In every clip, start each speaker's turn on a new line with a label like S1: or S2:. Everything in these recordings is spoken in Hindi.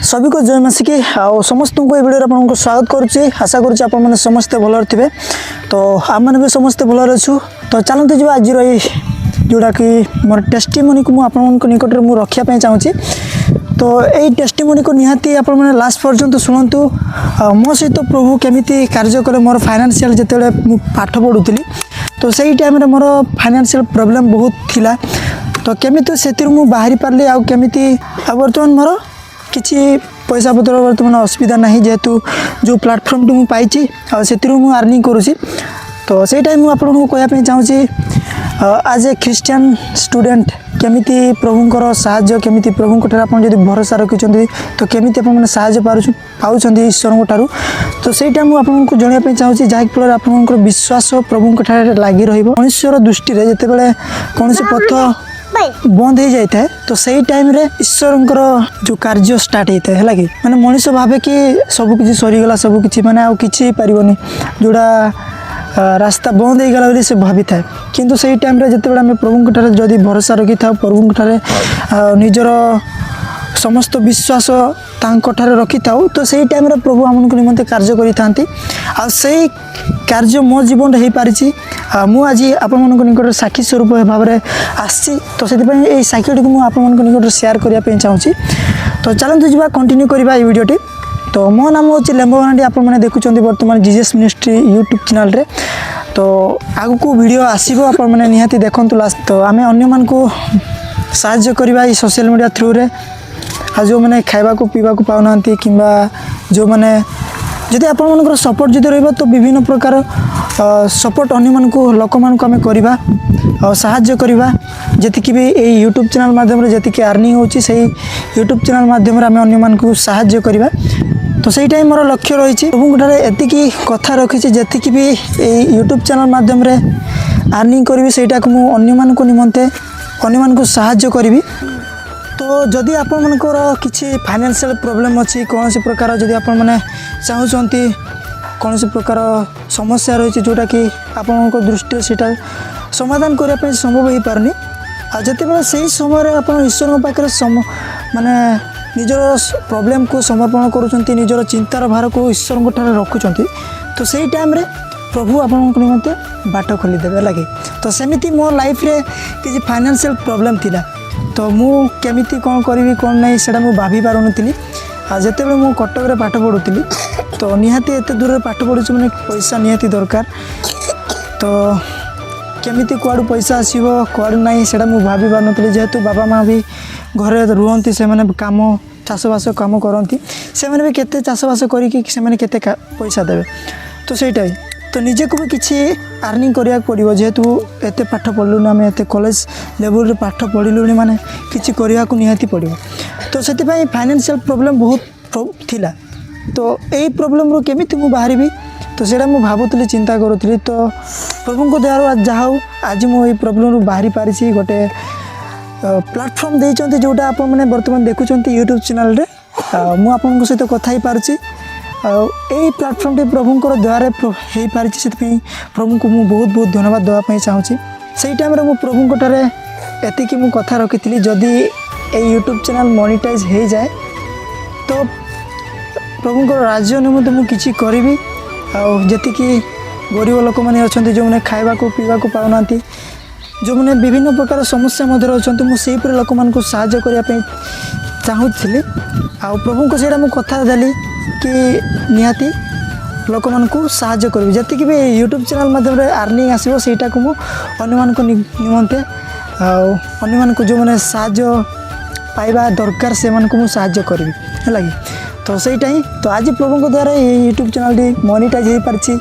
S1: सभी को जय मासी की समस्त को ये वीडियो आपको स्वागत करुच्ची आशा करुच्ची आप मैंने समस्ते भल थे तो आम मैंने भी समस्ते भल अच्छु तो चलते जी आज जोड़ा कि मोर टेस्टिमोनी को मुझे निकट में रखापी चाहूँगी तो यही टेस्टिमोनी को निहाती आप लास्ट पर्यंत शुणु मो सहित प्रभु केमी कार्य कले मोर फाइनेंशियल जिते पाठ पढ़ुली तो सही टाइम मोर फाइनेंशियल प्रोब्लेम बहुत थिला तो केमी से बाहरी पार्ली आउ केमी बर्तमान मोर किसी पैसा पतर बर्तमान असुविधा नहीं जेहेतु जो प्लाटफर्म टू मुझे से आर्निंग करुँची तो से टाइम आपको कहवाई चाहूँगी आज ए ख्रीस्टियन स्टूडेंट केमिति प्रभुंकर साहाय्य केमिति प्रभुंक आप भरोसा रखिंट तो केमिति आप साहाय्य पाँच ईश्वर ठारू तो से टाइम आपको जनवाई चाहूँगी जहाँफल आप विश्वास प्रभुंक लगी रईश्वर दृष्टि जिते बड़े कौन पथ बंद हो जाए तो सही टाइम रे ईश्वर जो कार्य स्टार्ट होता है कि माने मनीष भावे कि सबकि सरीगला सबकि माने आउ कि पारनी जोड़ा रास्ता बंद हो गला से भावी था किंतु सही टाइम रे जिते बड़े आम प्रभुंक जदि भरोसा रखी था प्रभुंक निजर समस्त विश्वास तांकर रखी था तो सही टाइम रे प्रभु आमको निमंते कार्य करी से कार्य मो जीवन हो पारी मु आज आप निकट साक्षी स्वरूप भाव में आसी तो से साक्षी टी मुझे निकट शेयर करने चाहूँगी तो चलते जी कंटिन्यू करवा ये वीडियोटी तो मो नाम हूँ लेम्बा marandi आप देखुं बर्तमान जीजस मिनिस्ट्री यूट्यूब चैनल रे तो आग को वीडियो आसो आप निहाती देखूँ लास्ट तो आम अन्य को साहाय्य करवा सोशल मीडिया थ्रू रे आ जो मैंने खावा को पीवा को पाऊना कि जो मैंने जदि आप सपोर्ट जदि रहा तो विभिन्न प्रकार सपोर्ट अन्य को लोक मान को आम करवा और साहाय्य करवा जी भी यही यूट्यूब चैनल माध्यम जी आर्निंग होची से यूट्यूब चैनल माध्यम आम अन्य को साहाय्य करवा तो सही टाइम मोर लक्ष्य रही प्रभुठार एति कथा रखी जी भी यूट्यूब चैनल माध्यम आर्निंग करी से अन्य को निमंते अन्य को साहाय्य करी तो जदि आपमनकर किसी फाइनेंशियल प्रॉब्लम अच्छी कौन सी प्रकार जदि आप मैंने चाहते कौन सी प्रकार समस्या रही जोटा कि आपण दृष्टि से समाधान करने संभव हो पारनी आ जिते बड़े से ही समय आप ईश्वर पाखे माने निजर प्रॉब्लम को समर्पण करुँच निजर चिंतार भार को ईश्वर रखुंट तो सही टाइम रे प्रभु आपण निमंते बाट खोलीदेवे लगे तो सेमिति मो लाइफ रे किसी फाइनेंशियल प्रॉब्लम थिला तो मु केमिति कौन करी कौन नहीं से भाभी पारुनी जिते बड़े मुझे कटक रे पाठ पढ़ुली तो निहाती एत दूर पाठ पढ़ुची मैंने पैसा निहाती दरकार तो केमिति कुआड़ू पैसा आसो कुआड़ू ना से भाभी पारुनी जेहेतु बाबा माँ भी घरे रुहती से मैंने काम चाषबास कम करती से मैंने भी केते चाषबास करके पैसा देवे तो सहीटा तो निजे को भी किसी आर्निंग करने पड़ो जेहेतु एत पाठ पढ़लु आम एत कॉलेज लेवल पाठ पढ़लु माने किसी करने को निहाती पड़ो तो से फाइनेंशियल प्रॉब्लम बहुत थिला तो यही प्रोब्लेम रो केमिति मु बाहरी तो सेटा मु भावुली चिंता करुली तो प्रभु को दयार जहा आज मुझे प्रोब्लेम रू बाहरी पारी गोटे प्लाटफर्म देते जोटा आप बर्तमान देखुं यूट्यूब चैनल रे मु आपन सहित कथा ही पारुची यही प्लाटफर्म टी प्रभुंर द्वारा हो पारी से प्रभु को मुझे बहुत बहुत धन्यवाद देवाई चाहूँगी से टाइम रे मु प्रभुंर एतिकी मु कथा रखी जदि ये यूट्यूब चैनल मोनेटाइज हो जाए तो प्रभुंर राज्य निमंते मुझे किसी करी जी गरीब लोक मैंने अच्छा जो मैंने खावा को पीवा को पाऊना जो मैंने विभिन्न प्रकार समस्या मध्य अच्छा मुझे लोक मान को साहाय्य करने चाहूली आ प्रभु को से कथा देली कि निहाती लोक मान को साहाय्य करी जी भी यूट्यूब चैनल माध्यम आर्निंग आसो सेटा को मुझे निमंते अन्य को जो मैंने साहाय्य पाइबा दरकार से मुझे साहाय्य करी है तो सहीटा ही तो आज प्रभु द्वारा ये यूट्यूब चैनल टी मोनेटाइज हो पारी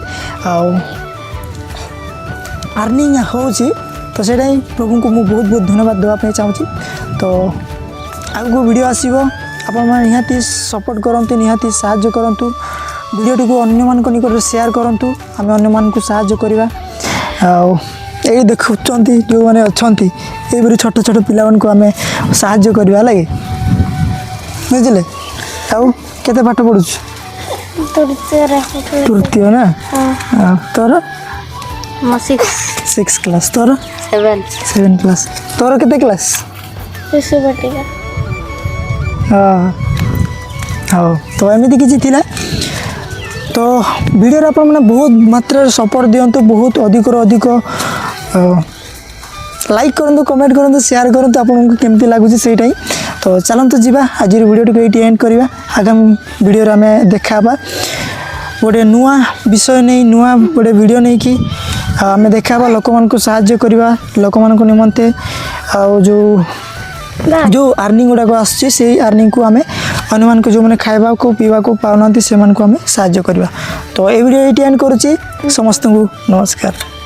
S1: आर्निंग होची तो सेटा ही प्रभु को मुझे बहुत बहुत धन्यवाद देवाई चाहूँगी तो आगू वीडियो आसो आपण निहाती सपोर्ट करते निहाती साहाय्य करूँ वीडियो को अन्य मान निकट शेयर करूँ आम अन्य मान को साहाय्य करवा यही देखुं जो मैंने अच्छा ये छोट छोट पिला को आम साहाय्य करवा लगे बुझे आउ केते पाठ पढ़ु तृतीय ना तोर 6 क्लास तोर 7 क्लास तोर केते क्लास
S2: शिशु बटिका
S1: हाँ हाँ तो एमती किसी थिला तो वीडियो आप बहुत मात्रा सपोर्ट दिंतु बहुत अधिक अधिक लाइक करूँ कमेंट करूँ शेयर करूँ आपको केमती लगुच से तो चलते जीवा आज वीडियो ये एंड करवा आगामी वीडियो आम देखा गोटे नुआ विषय नहीं नुआ गोटे वीडियो नहीं कि आम देखा लोक मान साहाय्य करवा लोक मान निमंते जो अर्निंग गुड़ाक आसुच्छे अर्निंग को आम अन्य जो मैंने खावा को पीवा को पाऊना से आम साहाय्य करवा तो ये वीडियो ये एंड करुच्ची समस्त को नमस्कार।